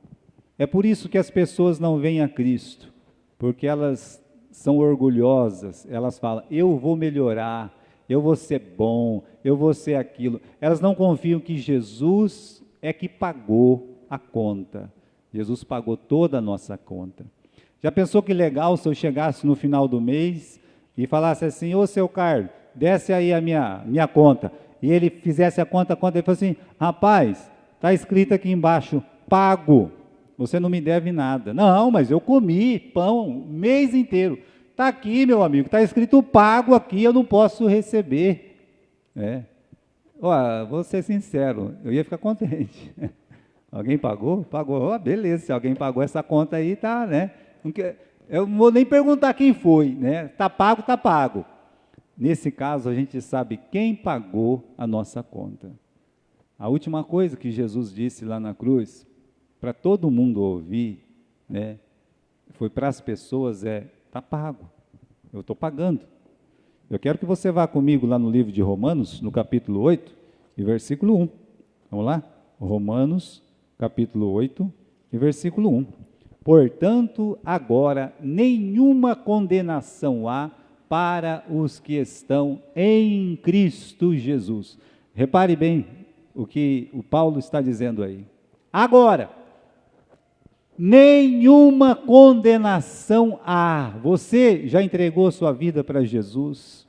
É por isso que as pessoas não vêm a Cristo, porque elas são orgulhosas, elas falam, eu vou melhorar, eu vou ser bom, eu vou ser aquilo. Elas não confiam que Jesus é que pagou a conta. Jesus pagou toda a nossa conta. Já pensou que legal se eu chegasse no final do mês e falasse assim, ô seu Carlos, desce aí a minha conta. E ele fizesse a conta, ele falou assim, rapaz, está escrito aqui embaixo, pago. Você não me deve nada. Não, mas eu comi pão o mês inteiro. Está aqui, meu amigo, está escrito pago aqui, eu não posso receber. Vou ser sincero, eu ia ficar contente. Alguém pagou? Pagou. Beleza, se alguém pagou essa conta aí, tá, né? Eu não vou nem perguntar quem foi, né? Está pago, está pago. Nesse caso, a gente sabe quem pagou a nossa conta. A última coisa que Jesus disse lá na cruz, para todo mundo ouvir, né, foi para as pessoas, está pago, eu estou pagando. Eu quero que você vá comigo lá no livro de Romanos, no capítulo 8, e versículo 1. Vamos lá? Romanos, capítulo 8, e versículo 1. Portanto, agora, nenhuma condenação há para os que estão em Cristo Jesus. Repare bem, o que o Paulo está dizendo aí. Agora, nenhuma condenação há. Você já entregou sua vida para Jesus?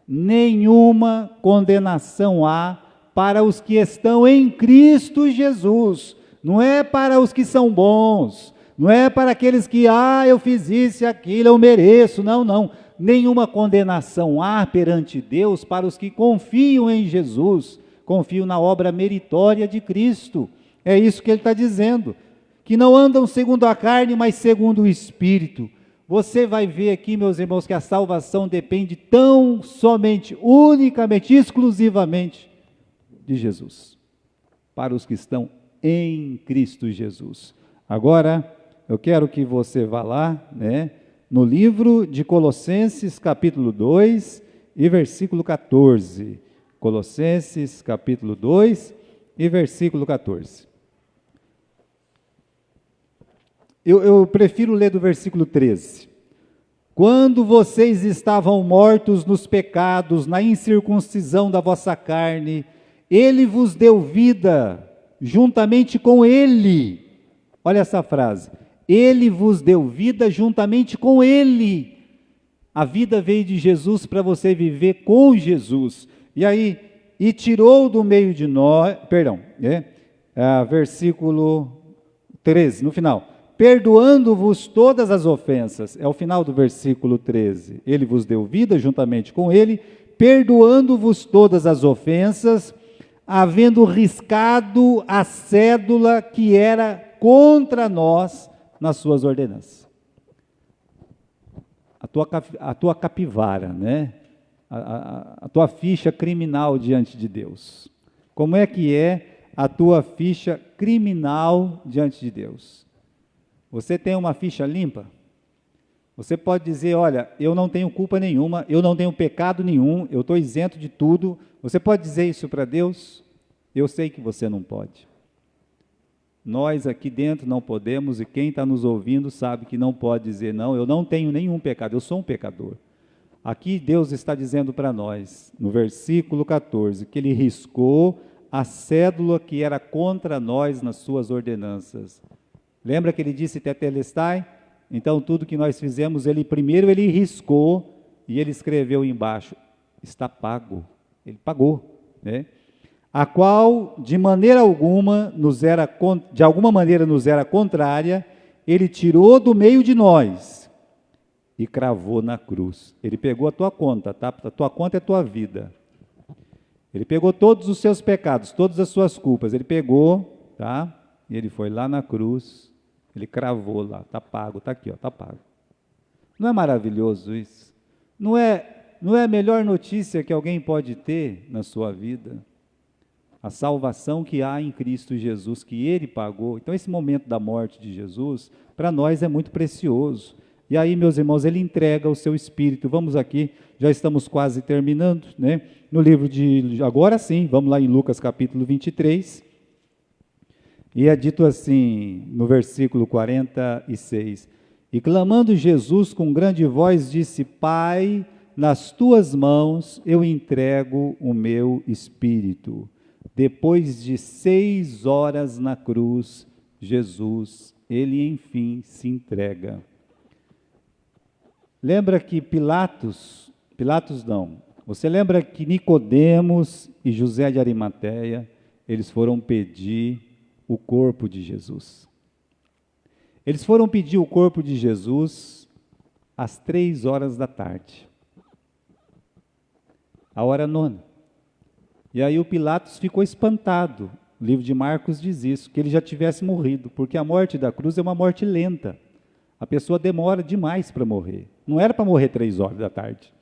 Nenhuma condenação há para os que estão em Cristo Jesus. Não é para os que são bons, não é para aqueles que, eu fiz isso e aquilo, eu mereço. Não, não. Nenhuma condenação há perante Deus para os que confiam em Jesus, confiam na obra meritória de Cristo. É isso que ele está dizendo, que não andam segundo a carne, mas segundo o Espírito. Você vai ver aqui, meus irmãos, que a salvação depende tão somente, unicamente, exclusivamente de Jesus, para os que estão em Cristo Jesus. Agora, eu quero que você vá lá, no livro de Colossenses, capítulo 2 e versículo 14. Colossenses, capítulo 2 e versículo 14. Eu prefiro ler do versículo 13. Quando vocês estavam mortos nos pecados, na incircuncisão da vossa carne, Ele vos deu vida, juntamente com Ele. Olha essa frase. Ele vos deu vida juntamente com Ele. A vida veio de Jesus para você viver com Jesus. E aí, e tirou do meio de nós, versículo 13, no final. Perdoando-vos todas as ofensas, é o final do versículo 13. Ele vos deu vida juntamente com Ele, perdoando-vos todas as ofensas, havendo riscado a cédula que era contra nós nas suas ordenanças. A tua capivara, a tua ficha criminal diante de Deus. Como é que é a tua ficha criminal diante de Deus? Você tem uma ficha limpa? Você pode dizer, olha, eu não tenho culpa nenhuma, eu não tenho pecado nenhum, eu estou isento de tudo. Você pode dizer isso para Deus? Eu sei que você não pode. Nós aqui dentro não podemos, e quem está nos ouvindo sabe que não pode dizer, não, eu não tenho nenhum pecado, eu sou um pecador. Aqui Deus está dizendo para nós, no versículo 14, que Ele riscou a cédula que era contra nós nas suas ordenanças. Lembra que Ele disse tetelestai? Então tudo que nós fizemos, primeiro Ele riscou e Ele escreveu embaixo, está pago. Ele pagou, a qual de maneira alguma de alguma maneira nos era contrária, Ele tirou do meio de nós e cravou na cruz. Ele pegou a tua conta, tá? A tua conta é a tua vida. Ele pegou todos os seus pecados, todas as suas culpas, Ele pegou, tá? E Ele foi lá na cruz, Ele cravou lá, está pago, está aqui, está pago. Não é maravilhoso isso? Não é a melhor notícia que alguém pode ter na sua vida? A salvação que há em Cristo Jesus, que Ele pagou. Então esse momento da morte de Jesus, para nós é muito precioso. E aí, meus irmãos, Ele entrega o seu Espírito. Vamos aqui, já estamos quase terminando, no livro agora sim, vamos lá em Lucas capítulo 23, e é dito assim, no versículo 46, e clamando Jesus com grande voz, disse, Pai, nas tuas mãos eu entrego o meu espírito. Depois de 6 horas na cruz, Jesus, Ele enfim se entrega. Lembra que Pilatos não, você lembra que Nicodemos e José de Arimateia, eles foram pedir o corpo de Jesus. Eles foram pedir o corpo de Jesus às 3 horas da tarde. A hora 9. E aí o Pilatos ficou espantado. O livro de Marcos diz isso, que ele já tivesse morrido, porque a morte da cruz é uma morte lenta. A pessoa demora demais para morrer. Não era para morrer 3 horas da tarde.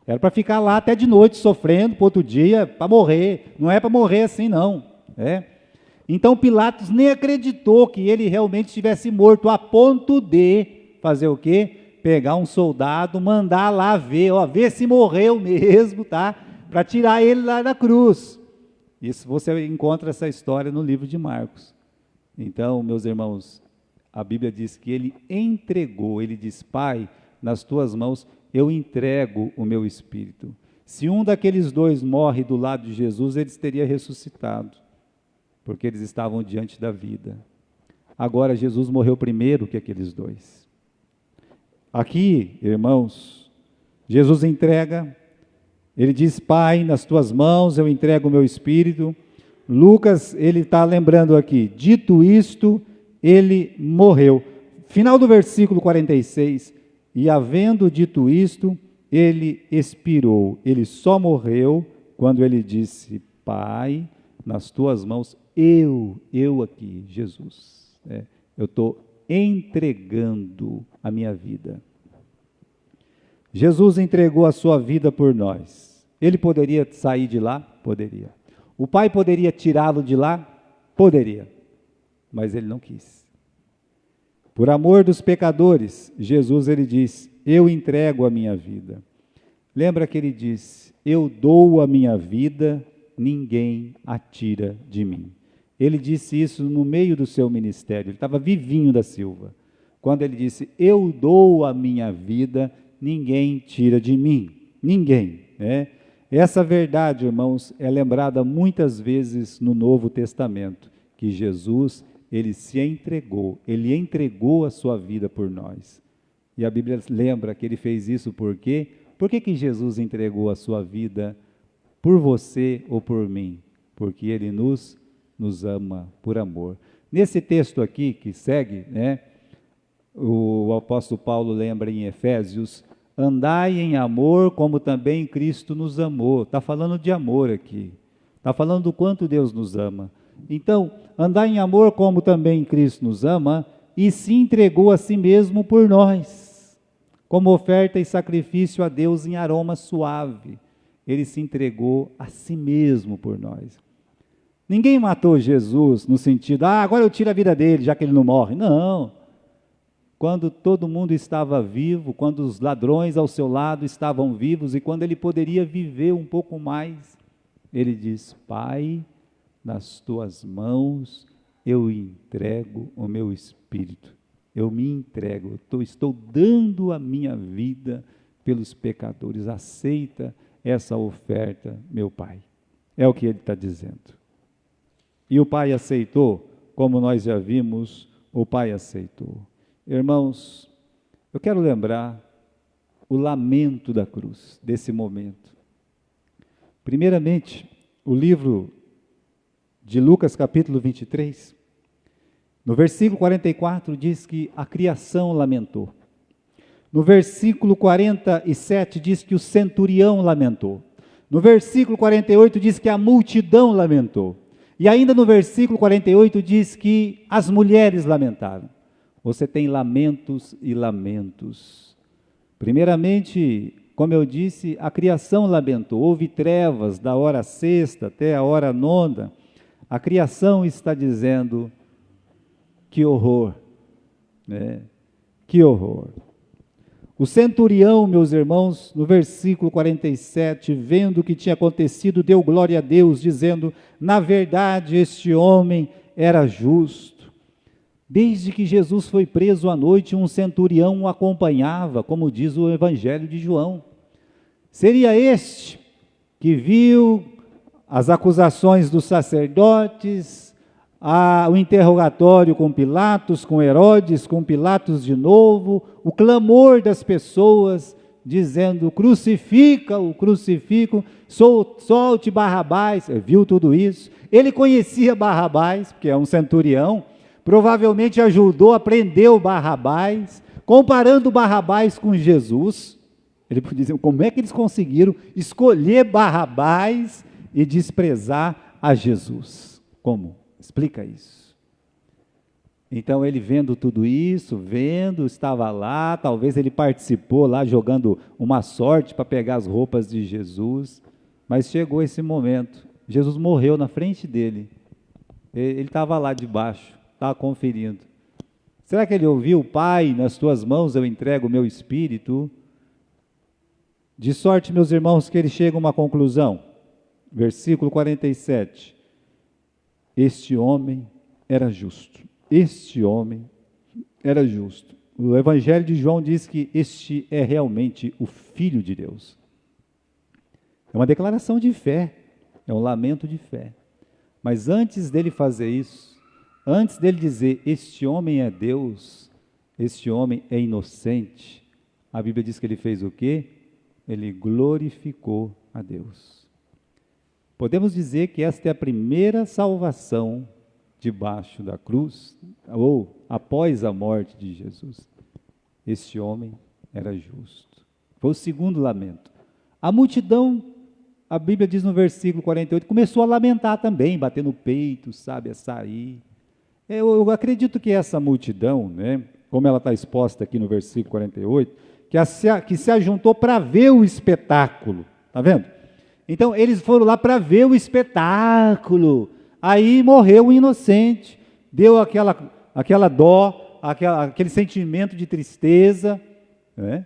Era para ficar lá até de noite sofrendo, para outro dia, para morrer. Não é para morrer assim, não. Então Pilatos nem acreditou que ele realmente estivesse morto, a ponto de fazer o quê? Pegar um soldado, mandar lá ver, ver se morreu mesmo, tá? Para tirar ele lá da cruz. Isso você encontra essa história no livro de Marcos. Então, meus irmãos, a Bíblia diz que ele entregou, ele diz, Pai, nas tuas mãos eu entrego o meu espírito. Se um daqueles dois morre do lado de Jesus, eles teriam ressuscitado. porque eles estavam diante da vida. Agora Jesus morreu primeiro que aqueles dois. Aqui, irmãos, Jesus entrega, ele diz: Pai, nas tuas mãos eu entrego o meu espírito. Lucas, ele está lembrando aqui, dito isto, ele morreu. Final do versículo 46, e havendo dito isto, ele expirou. Ele só morreu quando ele disse: Pai, nas tuas mãos, eu aqui, Jesus, eu estou entregando a minha vida. Jesus entregou a sua vida por nós. Ele poderia sair de lá? Poderia. O Pai poderia tirá-lo de lá? Poderia. Mas ele não quis. Por amor dos pecadores, Jesus, ele diz: eu entrego a minha vida. Lembra que ele disse: eu dou a minha vida, ninguém a tira de mim. Ele disse isso no meio do seu ministério, ele estava vivinho da Silva, quando ele disse: eu dou a minha vida, ninguém tira de mim, ninguém, né? Essa verdade, irmãos, é lembrada muitas vezes no Novo Testamento, que Jesus, ele se entregou, ele entregou a sua vida por nós. E a Bíblia lembra que ele fez isso por quê? Por que Jesus entregou a sua vida por você ou por mim? Porque ele nos ama por amor. Nesse texto aqui que segue, né, o apóstolo Paulo lembra em Efésios: andai em amor como também Cristo nos amou. Está falando de amor aqui. Está falando do quanto Deus nos ama. Então, andai em amor como também Cristo nos ama e se entregou a si mesmo por nós, como oferta e sacrifício a Deus em aroma suave. Ele se entregou a si mesmo por nós. Ninguém matou Jesus no sentido: agora eu tiro a vida dele, já que ele não morre. Não. Quando todo mundo estava vivo, quando os ladrões ao seu lado estavam vivos e quando ele poderia viver um pouco mais, ele diz: Pai, nas tuas mãos eu entrego o meu espírito. Eu me entrego, estou dando a minha vida pelos pecadores. Aceita essa oferta, meu Pai. É o que ele está dizendo. E o Pai aceitou, como nós já vimos, o Pai aceitou. Irmãos, eu quero lembrar o lamento da cruz, desse momento. Primeiramente, o livro de Lucas, capítulo 23, no versículo 44, diz que a criação lamentou. No versículo 47, diz que o centurião lamentou. No versículo 48, diz que a multidão lamentou. E ainda no versículo 48, diz que as mulheres lamentaram. Você tem lamentos e lamentos. Primeiramente, como eu disse, a criação lamentou. Houve trevas da hora sexta até a hora nona. A criação está dizendo: que horror, né? Que horror. O centurião, meus irmãos, no versículo 47, vendo o que tinha acontecido, deu glória a Deus, dizendo: na verdade, este homem era justo. Desde que Jesus foi preso à noite, um centurião o acompanhava, como diz o Evangelho de João. Seria este que viu as acusações dos sacerdotes, o interrogatório com Pilatos, com Herodes, com Pilatos de novo, o clamor das pessoas dizendo: crucifica-o, crucifica-o, solte Barrabás. Viu tudo isso? Ele conhecia Barrabás, porque é um centurião, provavelmente ajudou a prender o Barrabás, comparando Barrabás com Jesus. Ele podia dizer: como é que eles conseguiram escolher Barrabás e desprezar a Jesus? Como? Explica isso. Então ele vendo tudo isso, estava lá, talvez ele participou lá jogando uma sorte para pegar as roupas de Jesus, mas chegou esse momento, Jesus morreu na frente dele, ele estava lá debaixo, estava conferindo. Será que ele ouviu: Pai, nas tuas mãos eu entrego o meu espírito? De sorte, meus irmãos, que ele chega a uma conclusão. Versículo 47. Este homem era justo. Este homem era justo. O Evangelho de João diz que este é realmente o Filho de Deus. É uma declaração de fé, é um lamento de fé. Mas antes dele fazer isso, antes dele dizer, este homem é Deus, este homem é inocente, a Bíblia diz que ele fez o quê? Ele glorificou a Deus. Podemos dizer que esta é a primeira salvação debaixo da cruz, ou após a morte de Jesus. Este homem era justo. Foi o segundo lamento. A multidão, a Bíblia diz no versículo 48, começou a lamentar também, bater no peito, sabe, a sair. Eu acredito que essa multidão, né, como ela está exposta aqui no versículo 48, que se ajuntou para ver o espetáculo, está vendo? Então, eles foram lá para ver o espetáculo, aí morreu o inocente, deu aquela dó, aquele sentimento de tristeza, né?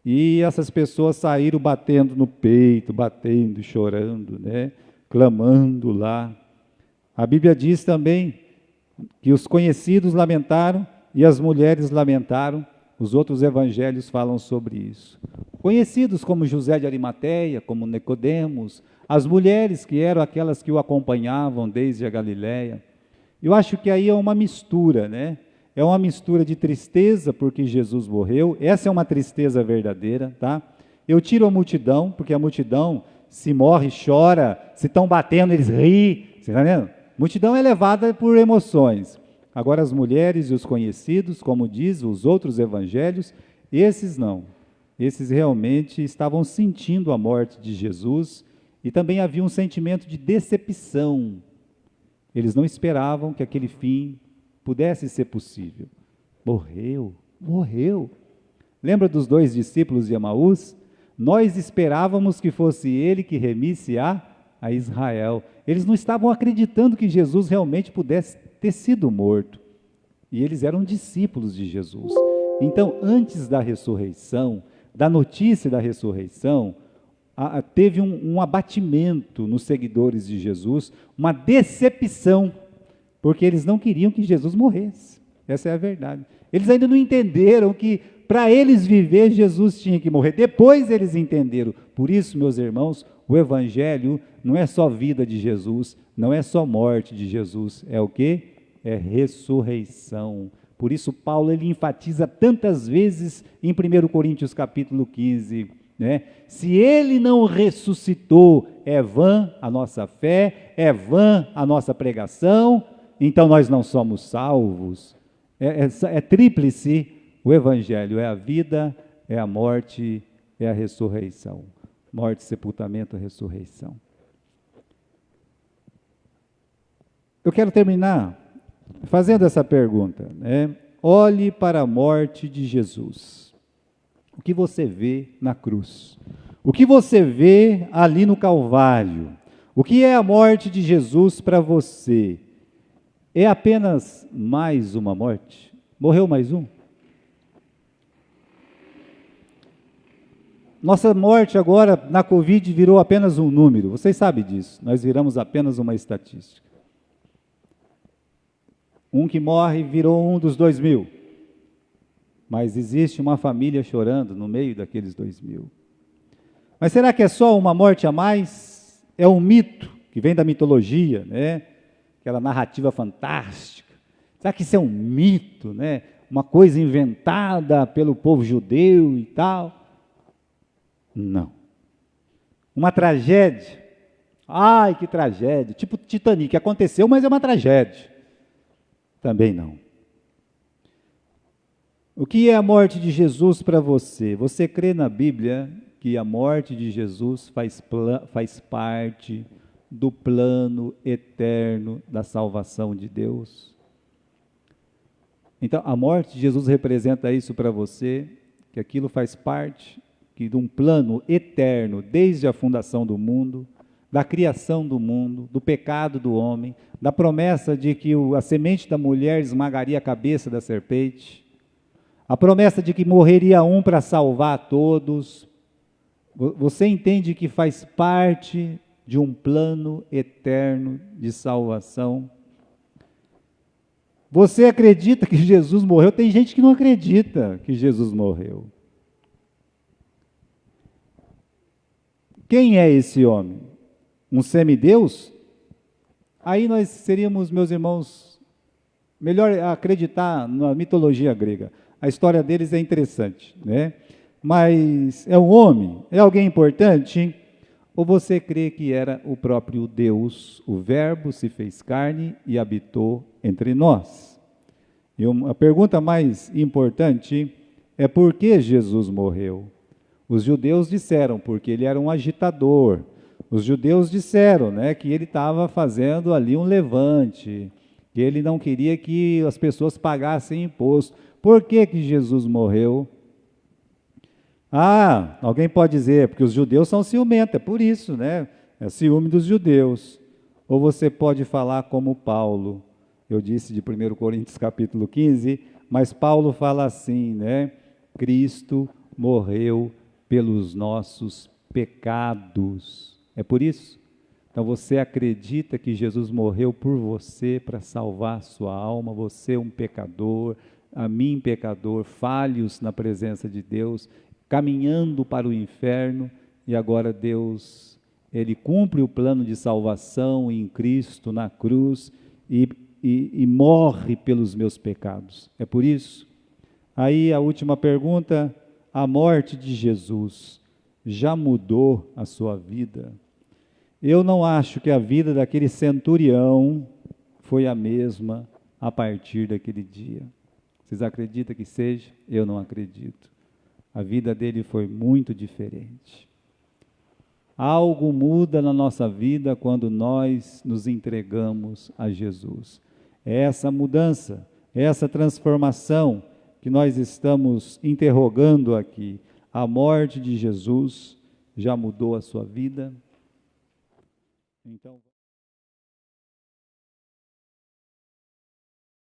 E essas pessoas saíram batendo no peito, batendo, chorando, né? Clamando lá. A Bíblia diz também que os conhecidos lamentaram e as mulheres lamentaram. Os outros evangelhos falam sobre isso. Conhecidos como José de Arimateia, como Nicodemos, as mulheres que eram aquelas que o acompanhavam desde a Galileia. Eu acho que aí é uma mistura, né? É uma mistura de tristeza porque Jesus morreu. Essa é uma tristeza verdadeira, tá? Eu tiro a multidão, porque a multidão, se morre, chora, se estão batendo, eles riem. Você está vendo? Multidão é levada por emoções. Agora as mulheres e os conhecidos, como diz os outros evangelhos, esses não. Esses realmente estavam sentindo a morte de Jesus e também havia um sentimento de decepção. Eles não esperavam que aquele fim pudesse ser possível. Morreu. Lembra dos 2 discípulos de Emaús? Nós esperávamos que fosse ele que remisse a Israel. Eles não estavam acreditando que Jesus realmente pudesse ter sido morto. E eles eram discípulos de Jesus. Então, antes da ressurreição, da notícia da ressurreição, teve um abatimento nos seguidores de Jesus, uma decepção, porque eles não queriam que Jesus morresse. Essa é a verdade. Eles ainda não entenderam que para eles viver, Jesus tinha que morrer. Depois eles entenderam. Por isso, meus irmãos, o Evangelho não é só vida de Jesus, não é só morte de Jesus, é o quê? É ressurreição. Por isso Paulo ele enfatiza tantas vezes em 1 Coríntios capítulo 15, né? Se ele não ressuscitou, é vã a nossa fé, é vã a nossa pregação, então nós não somos salvos. É tríplice o Evangelho, é a vida, é a morte, é a ressurreição. Morte, sepultamento, ressurreição. Eu quero terminar fazendo essa pergunta, né? Olhe para a morte de Jesus. O que você vê na cruz? O que você vê ali no Calvário? O que é a morte de Jesus para você? É apenas mais uma morte? Morreu mais um? Nossa morte agora na Covid virou apenas um número. Vocês sabem disso. Nós viramos apenas uma estatística. Um que morre virou um dos 2.000. Mas existe uma família chorando no meio daqueles 2.000. Mas será que é só uma morte a mais? É um mito que vem da mitologia, né? Aquela narrativa fantástica. Será que isso é um mito, né? Uma coisa inventada pelo povo judeu e tal? Não. Uma tragédia. Ai, que tragédia. Tipo Titanic, aconteceu, mas é uma tragédia. Também não. O que é a morte de Jesus para você? Você crê na Bíblia que a morte de Jesus faz parte do plano eterno da salvação de Deus? Então, a morte de Jesus representa isso para você, que aquilo faz parte de um plano eterno, desde a fundação do mundo, da criação do mundo, do pecado do homem, da promessa de que a semente da mulher esmagaria a cabeça da serpente, a promessa de que morreria um para salvar a todos. Você entende que faz parte de um plano eterno de salvação? Você acredita que Jesus morreu? Tem gente que não acredita que Jesus morreu. Quem é esse homem? Um semideus? Aí nós seríamos, meus irmãos, melhor acreditar na mitologia grega. A história deles é interessante, né? Mas é um homem? É alguém importante? Ou você crê que era o próprio Deus, o Verbo se fez carne e habitou entre nós? E a pergunta mais importante é por que Jesus morreu? Os judeus disseram porque ele era um agitador. Os judeus disseram, né, que ele estava fazendo ali um levante, que ele não queria que as pessoas pagassem imposto. Por que que Jesus morreu? Ah, alguém pode dizer, porque os judeus são ciumentos, é por isso, né? É ciúme dos judeus. Ou você pode falar como Paulo. Eu disse de 1 Coríntios capítulo 15, mas Paulo fala assim, né? Cristo morreu pelos nossos pecados. É por isso? Então você acredita que Jesus morreu por você para salvar a sua alma, você é um pecador, a mim pecador, falhos na presença de Deus, caminhando para o inferno, e agora Deus, Ele cumpre o plano de salvação em Cristo na cruz e morre pelos meus pecados. É por isso? Aí a última pergunta, a morte de Jesus já mudou a sua vida? Eu não acho que a vida daquele centurião foi a mesma a partir daquele dia. Vocês acreditam que seja? Eu não acredito. A vida dele foi muito diferente. Algo muda na nossa vida quando nós nos entregamos a Jesus. É essa mudança, é essa transformação que nós estamos interrogando aqui. A morte de Jesus já mudou a sua vida? Então